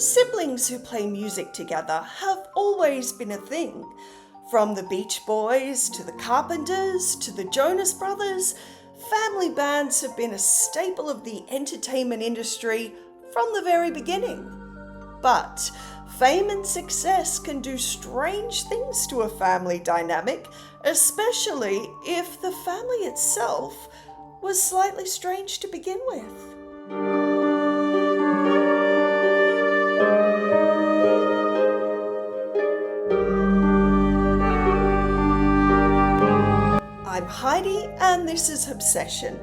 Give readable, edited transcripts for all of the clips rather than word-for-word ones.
Siblings who play music together have always been a thing. From the Beach Boys to the Carpenters to the Jonas Brothers, family bands have been a staple of the entertainment industry from the very beginning. But fame and success can do strange things to a family dynamic, especially if the family itself was slightly strange to begin with. I'm Heidi, and this is Obsession,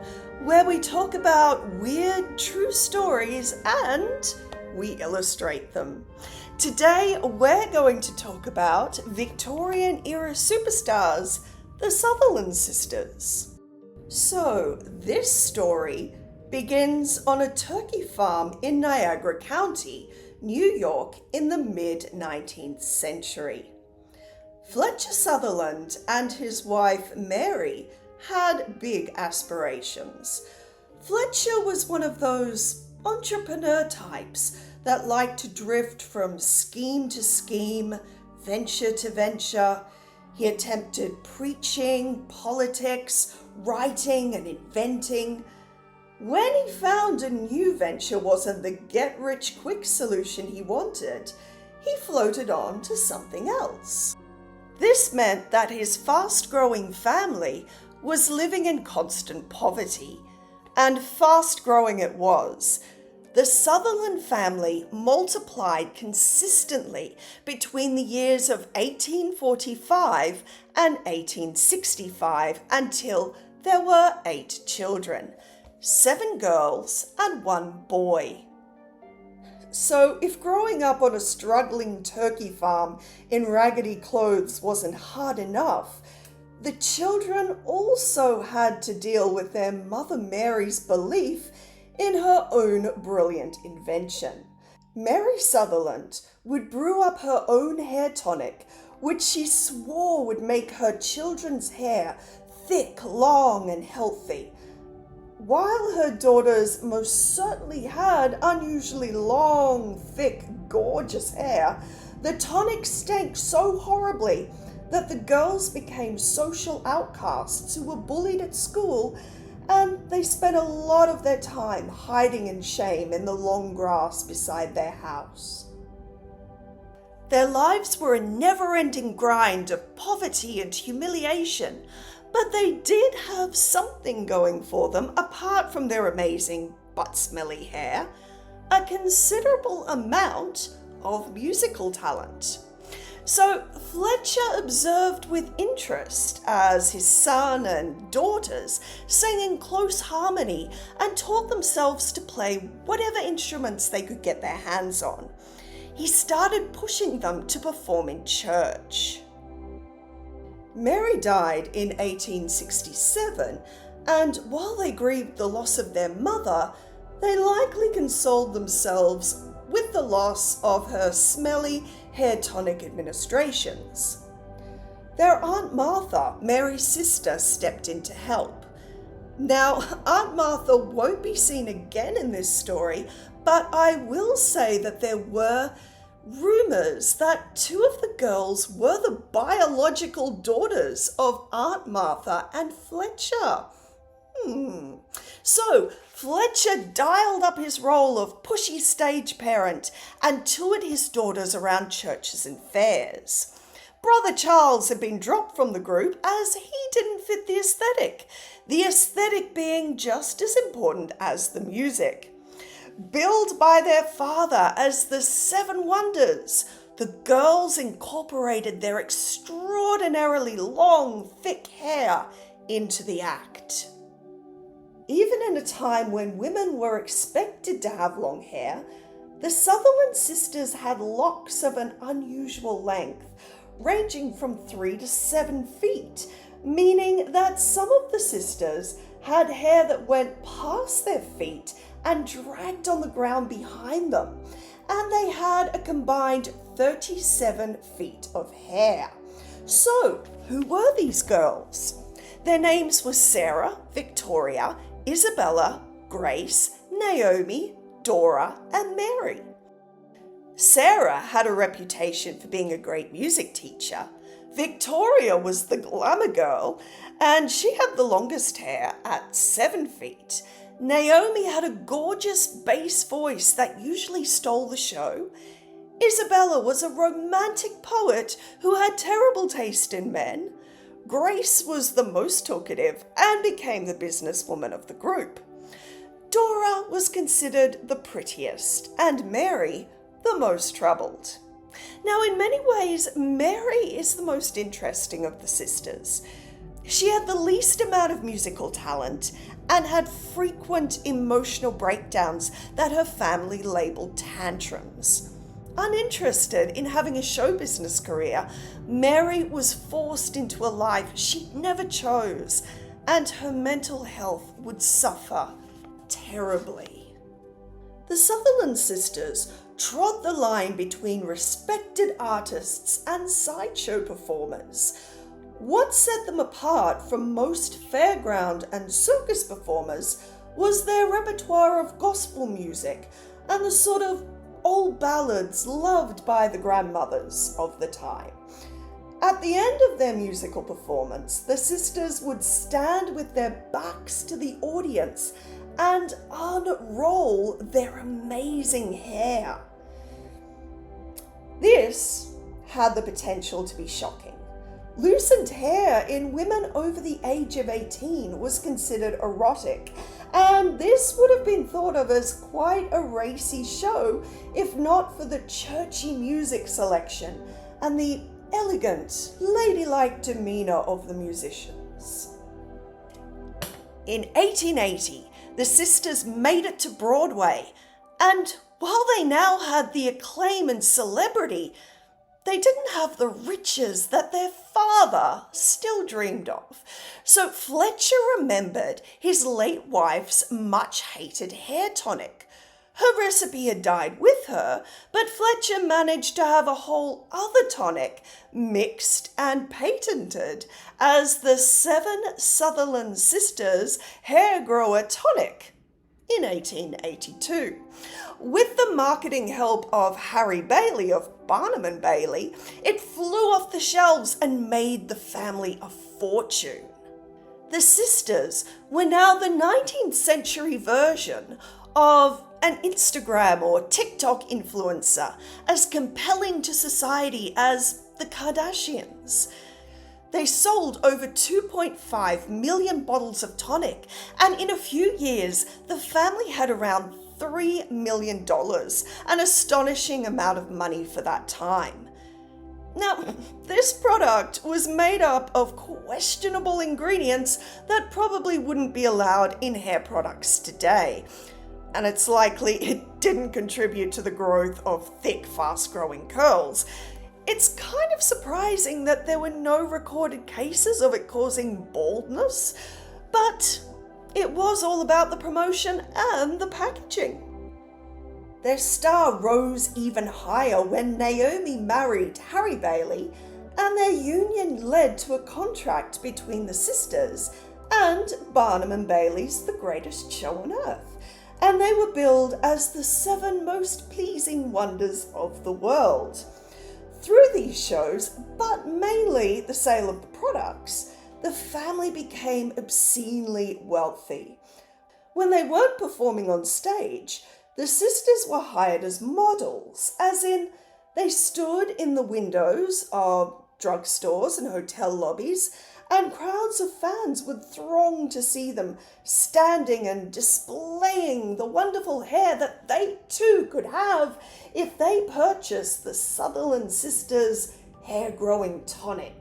where we talk about weird true stories and we illustrate them. Today, we're going to talk about Victorian era superstars, the Sutherland Sisters. So, this story begins on a turkey farm in Niagara County, New York, in the mid-19th century. Fletcher Sutherland and his wife Mary had big aspirations. Fletcher was one of those entrepreneur types that liked to drift from scheme to scheme, venture to venture. He attempted preaching, politics, writing, and inventing. When he found a new venture wasn't the get-rich-quick solution he wanted, he floated on to something else. This meant that his fast-growing family was living in constant poverty, and fast-growing it was. The Sutherland family multiplied consistently between the years of 1845 and 1865 until there were 8 children, 7 girls and 1 boy. So if growing up on a struggling turkey farm in raggedy clothes wasn't hard enough, the children also had to deal with their Mother Mary's belief in her own brilliant invention. Mary Sutherland would brew up her own hair tonic, which she swore would make her children's hair thick, long, and healthy. While her daughters most certainly had unusually long, thick, gorgeous hair, the tonic stank so horribly that the girls became social outcasts who were bullied at school, and they spent a lot of their time hiding in shame in the long grass beside their house. Their lives were a never-ending grind of poverty and humiliation, but they did have something going for them apart from their amazing butt-smelly hair, a considerable amount of musical talent. So Fletcher observed with interest as his son and daughters sang in close harmony and taught themselves to play whatever instruments they could get their hands on. He started pushing them to perform in church. Mary died in 1867, and while they grieved the loss of their mother, they likely consoled themselves with the loss of her smelly hair tonic administrations. Their Aunt Martha, Mary's sister, stepped in to help. Now, Aunt Martha won't be seen again in this story, but I will say that there were rumors that 2 of the girls were the biological daughters of Aunt Martha and Fletcher. So Fletcher dialed up his role of pushy stage parent and toured his daughters around churches and fairs. Brother Charles had been dropped from the group as he didn't fit the aesthetic being just as important as the music. Billed by their father as the 7 Wonders, the girls incorporated their extraordinarily long, thick hair into the act. Even in a time when women were expected to have long hair, the Sutherland sisters had locks of an unusual length, ranging from 3 to 7 feet, meaning that some of the sisters had hair that went past their feet and dragged on the ground behind them, and they had a combined 37 feet of hair. So, who were these girls? Their names were Sarah, Victoria, Isabella, Grace, Naomi, Dora, and Mary. Sarah had a reputation for being a great music teacher. Victoria was the glamour girl, and she had the longest hair at 7 feet. Naomi had a gorgeous bass voice that usually stole the show. Isabella was a romantic poet who had terrible taste in men. Grace was the most talkative and became the businesswoman of the group. Dora was considered the prettiest, and Mary the most troubled. Now, in many ways, Mary is the most interesting of the sisters. She had the least amount of musical talent and had frequent emotional breakdowns that her family labelled tantrums. Uninterested in having a show business career, Mary was forced into a life she never chose, and her mental health would suffer terribly. The Sutherland Sisters trod the line between respected artists and sideshow performers. What set them apart from most fairground and circus performers was their repertoire of gospel music and the sort of old ballads loved by the grandmothers of the time. At the end of their musical performance, the sisters would stand with their backs to the audience and unroll their amazing hair. This had the potential to be shocking. Loosened hair in women over the age of 18 was considered erotic, and this would have been thought of as quite a racy show if not for the churchy music selection and the elegant, ladylike demeanour of the musicians. In 1880, the sisters made it to Broadway, and while they now had the acclaim and celebrity, they didn't have the riches that their father still dreamed of. So Fletcher remembered his late wife's much-hated hair tonic. Her recipe had died with her, but Fletcher managed to have a whole other tonic mixed and patented as the 7 Sutherland Sisters Hair Grower Tonic in 1882. With the marketing help of Harry Bailey of Barnum and Bailey, it flew off the shelves and made the family a fortune. The sisters were now the 19th century version of an Instagram or TikTok influencer, as compelling to society as the Kardashians. They sold over 2.5 million bottles of tonic, and in a few years, the family had around $3 million, an astonishing amount of money for that time. Now, this product was made up of questionable ingredients that probably wouldn't be allowed in hair products today, and it's likely it didn't contribute to the growth of thick, fast-growing curls. It's kind of surprising that there were no recorded cases of it causing baldness, but it was all about the promotion and the packaging. Their star rose even higher when Naomi married Harry Bailey, and their union led to a contract between the sisters and Barnum and Bailey's The Greatest Show on Earth, and they were billed as the 7 most pleasing wonders of the world. Through these shows, but mainly the sale of the products, the family became obscenely wealthy. When they weren't performing on stage, the sisters were hired as models, as in they stood in the windows of drugstores and hotel lobbies, and crowds of fans would throng to see them standing and displaying the wonderful hair that they too could have if they purchased the Sutherland Sisters Hair Growing Tonic.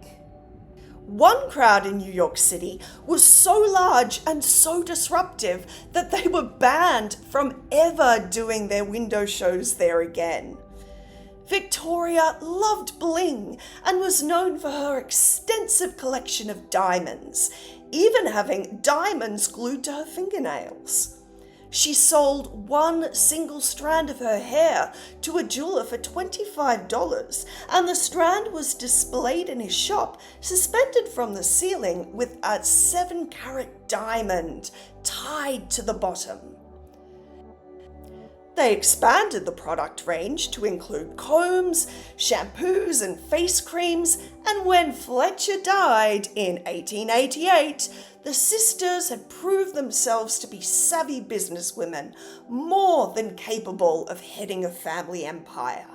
One crowd in New York City was so large and so disruptive that they were banned from ever doing their window shows there again. Victoria loved bling and was known for her extensive collection of diamonds, even having diamonds glued to her fingernails. She sold one single strand of her hair to a jeweler for $25, and the strand was displayed in his shop, suspended from the ceiling with a 7-carat diamond tied to the bottom. They expanded the product range to include combs, shampoos, and face creams, and when Fletcher died in 1888, the sisters had proved themselves to be savvy businesswomen, more than capable of heading a family empire.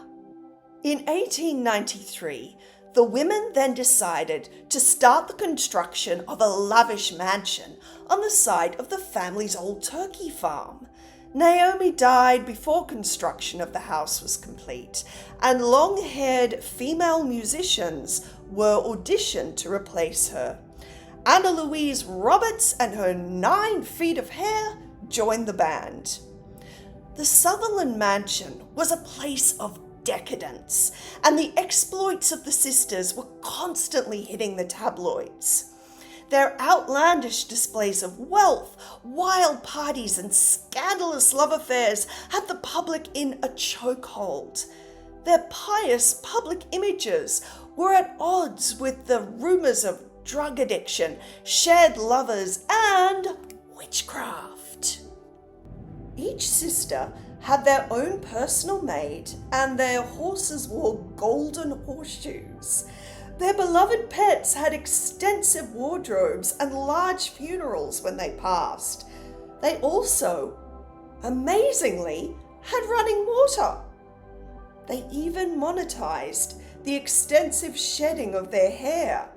In 1893, the women then decided to start the construction of a lavish mansion on the site of the family's old turkey farm. Naomi died before construction of the house was complete, and long-haired female musicians were auditioned to replace her. Anna Louise Roberts and her 9 feet of hair joined the band. The Sutherland mansion was a place of decadence, and the exploits of the sisters were constantly hitting the tabloids. Their outlandish displays of wealth, wild parties, and scandalous love affairs had the public in a chokehold. Their pious public images were at odds with the rumours of drug addiction, shared lovers, and witchcraft. Each sister had their own personal maid, and their horses wore golden horseshoes. Their beloved pets had extensive wardrobes and large funerals when they passed. They also, amazingly, had running water. They even monetized the extensive shedding of their hair.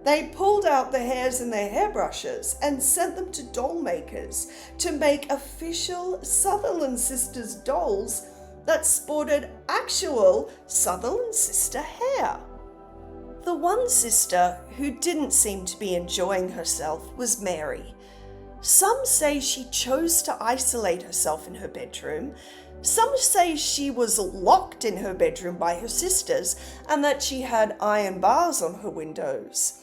They pulled out the hairs in their hairbrushes and sent them to doll makers to make official Sutherland Sisters dolls that sported actual Sutherland Sister hair. The one sister who didn't seem to be enjoying herself was Mary. Some say she chose to isolate herself in her bedroom. Some say she was locked in her bedroom by her sisters and that she had iron bars on her windows.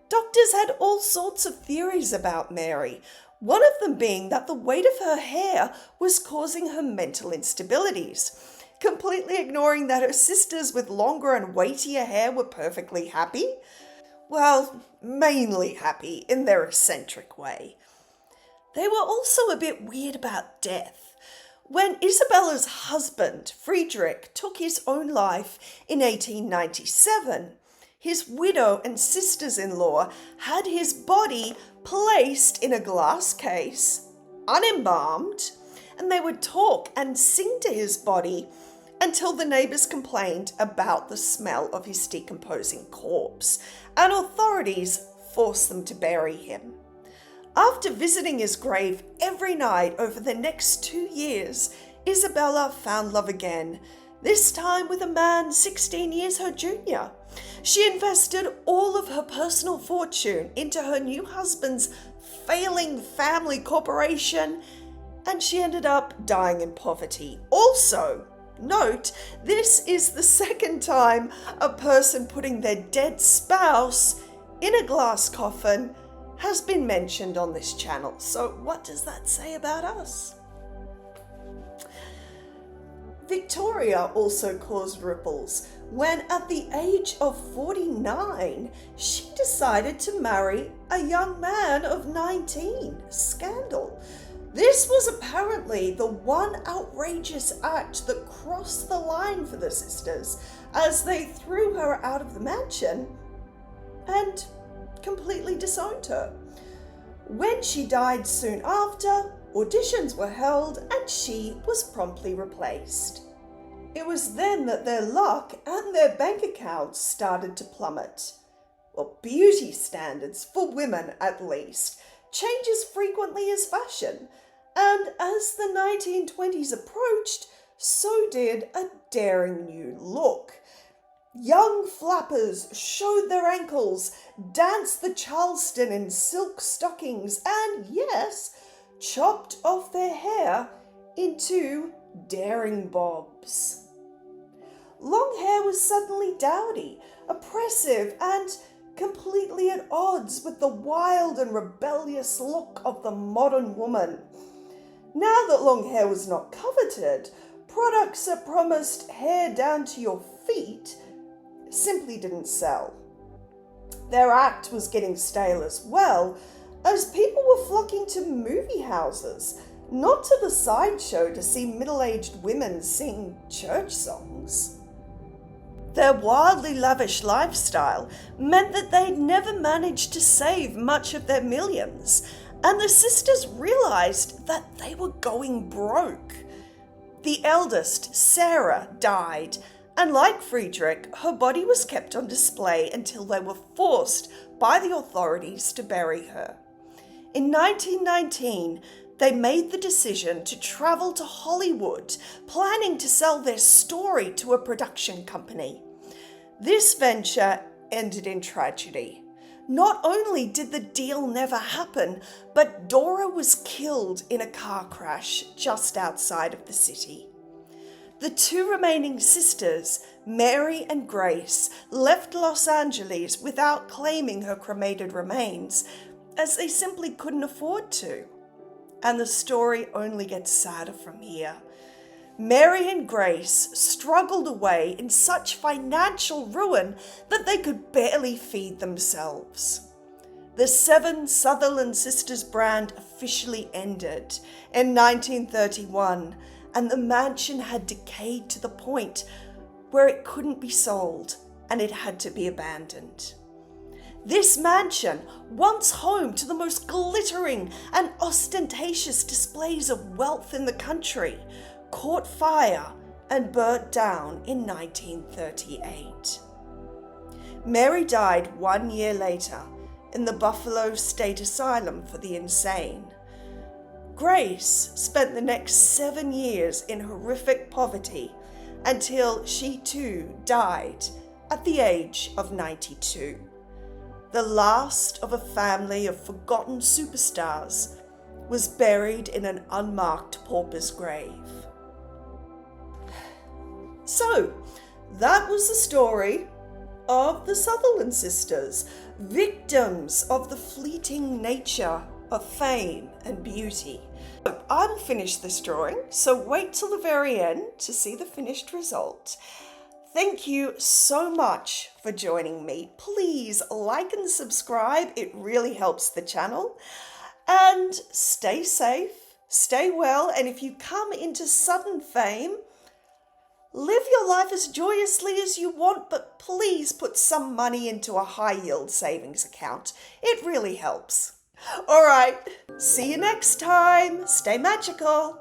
Doctors had all sorts of theories about Mary, one of them being that the weight of her hair was causing her mental instabilities, completely ignoring that her sisters with longer and weightier hair were perfectly happy. Well, mainly happy in their eccentric way. They were also a bit weird about death. When Isabella's husband, Friedrich, took his own life in 1897, his widow and sisters-in-law had his body placed in a glass case, unembalmed, and they would talk and sing to his body until the neighbours complained about the smell of his decomposing corpse, and authorities forced them to bury him. After visiting his grave every night over the next 2 years, Isabella found love again, this time with a man 16 years her junior. She invested all of her personal fortune into her new husband's failing family corporation, and she ended up dying in poverty. Also, note, this is the second time a person putting their dead spouse in a glass coffin has been mentioned on this channel. So what does that say about us? Victoria also caused ripples when, at the age of 49, she decided to marry a young man of 19. Scandal. This was apparently the one outrageous act that crossed the line for the sisters, as they threw her out of the mansion and completely disowned her. When she died soon after, auditions were held and she was promptly replaced. It was then that their luck and their bank accounts started to plummet. Well, beauty standards, for women at least, change as frequently as fashion, and as the 1920s approached, so did a daring new look. Young flappers showed their ankles, danced the Charleston in silk stockings, and yes, chopped off their hair into daring bobs. Long hair was suddenly dowdy, oppressive, and completely at odds with the wild and rebellious look of the modern woman. Now that long hair was not coveted, products that promised hair down to your feet simply didn't sell. Their act was getting stale as well, as people were flocking to movie houses, not to the sideshow to see middle-aged women sing church songs. Their wildly lavish lifestyle meant that they'd never managed to save much of their millions, and the sisters realized that they were going broke. The eldest, Sarah, died, and like Friedrich, her body was kept on display until they were forced by the authorities to bury her. In 1919, they made the decision to travel to Hollywood, planning to sell their story to a production company. This venture ended in tragedy. Not only did the deal never happen, but Dora was killed in a car crash just outside of the city. The two remaining sisters, Mary and Grace, left Los Angeles without claiming her cremated remains, as they simply couldn't afford to. And the story only gets sadder from here. Mary and Grace struggled away in such financial ruin that they could barely feed themselves. The 7 Sutherland Sisters brand officially ended in 1931, and the mansion had decayed to the point where it couldn't be sold and it had to be abandoned. This mansion, once home to the most glittering and ostentatious displays of wealth in the country, caught fire and burnt down in 1938. Mary died 1 year later in the Buffalo State Asylum for the Insane. Grace spent the next 7 years in horrific poverty until she too died at the age of 92. The last of a family of forgotten superstars was buried in an unmarked pauper's grave. So, that was the story of the Sutherland Sisters, victims of the fleeting nature of fame and beauty. I will finish this drawing, so wait till the very end to see the finished result. Thank you so much for joining me. Please like and subscribe, it really helps the channel. And stay safe, stay well, and if you come into sudden fame, live your life as joyously as you want, but please put some money into a high-yield savings account. It really helps. All right, see you next time. Stay magical.